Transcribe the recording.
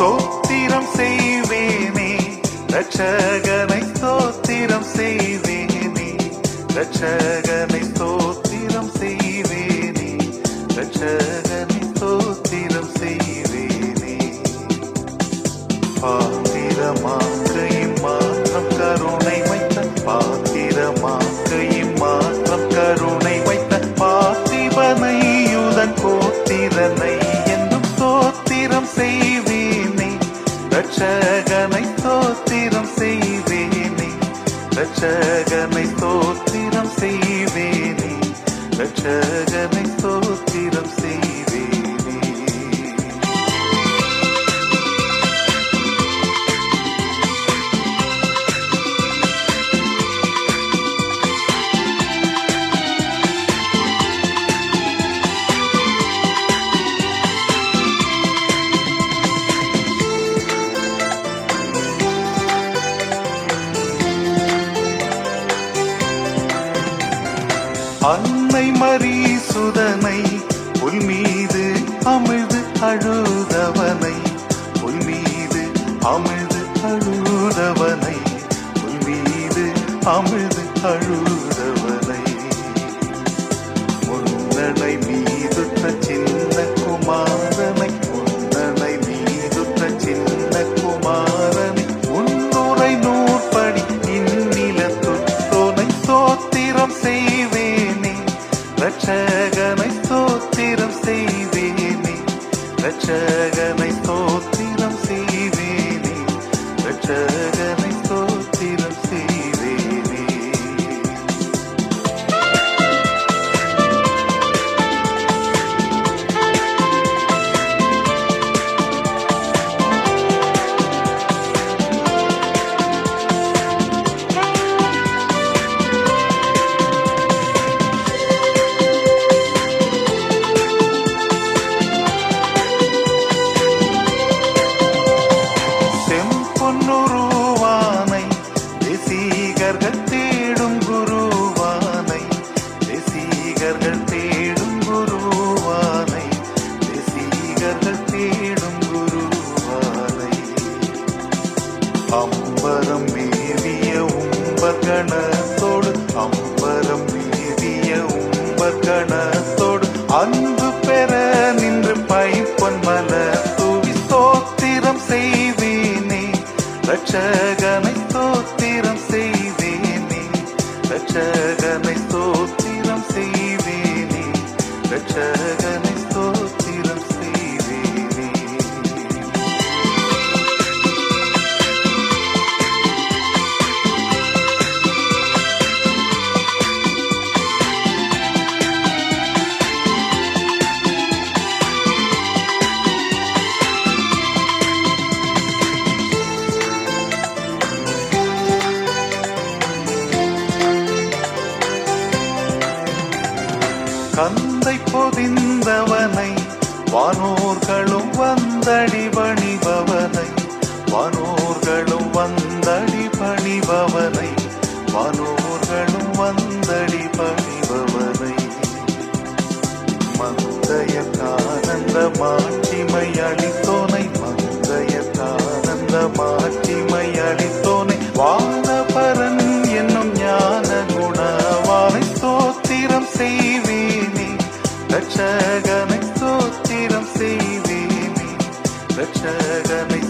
ஸ்தோத்திரம் செய்வேனே ரட்சகனை ஸ்தோத்திரம் செய்வேனே ரட்சகனை ஸ்தோத்திரம் செய்வேனே ரட்சகனை ஸ்தோத்திரம் செய்வேனே பாத்திரமாக்கையும் மாற்றம் கருணை வைத்த பாத்திரமாக்கையும் மாற்றம் கருணை வைத்த பார்த்திபனையுதன் கோத்திரனை என்னும் ஸ்தோத்திரம் செய்வேனே ரட்சகனை ஸ்தோத்திரம் செய்வேனே ரட்சகனை ஸ்தோத்திரம் செய்வேனே ரட்சகனை ஸ்தோத்திரம் செய்வேனே. அன்னை மரீசுதனை புல் மீது அமிழ்து அழுதவனை புல் மீது அமிழ்து அழுதவனை புல் மீது அமிழ்து அழுதவனை முன்னனை மீதுற்ற சின்ன குமாரனை முன்னனை மீதுற்ற சின்ன குமாரனை முன்னுரை நூற்படி இந்நிலத்துற்றோனை ஸ்தோத்திரம் செய்வேனே ரட்சகனை ஸ்தோத்திரம் செய்வேனே ரட்சகனை ஸ்தோத்திரம் செய்வேனே ரட்சகனை ஸ்தோத்திரம் செய்வேனே. அம்பரம் மேவிய உம்பர்கணத்தோடு அம்பரம் மேவிய உம்பர்கணத்தோடு அன்பு பெற நின்று பைப்பொன் மலர் தூவி ஸ்தோத்திரம் செய்வேனே ரட்சகனை ஸ்தோத்திரம் செய்வேனே ரட்சகனை ஸ்தோத்திரம் செய்வேனே ரட்சகனை ஸ்தோத்திரம் செய்வேனே. கந்தை பொதிந்தவனை வானோர்களும் வந்தடி பணிபவனை வானோர்களும் வந்தடி பணிபவனை வானோர்களும் வந்தடி பணிபவனை மந்தையத்தானந்த மாட்சிமை அளித்தோனை மந்தையத்தானந்த மாட்சிமை அளித்தோனை வானபரன் என்னும் ஞான குணவானை ஸ்தோத்திரம் செய்வேனே ரட்சகனை ஸ்தோத்திரம் செய்வேனே ரட்சகனை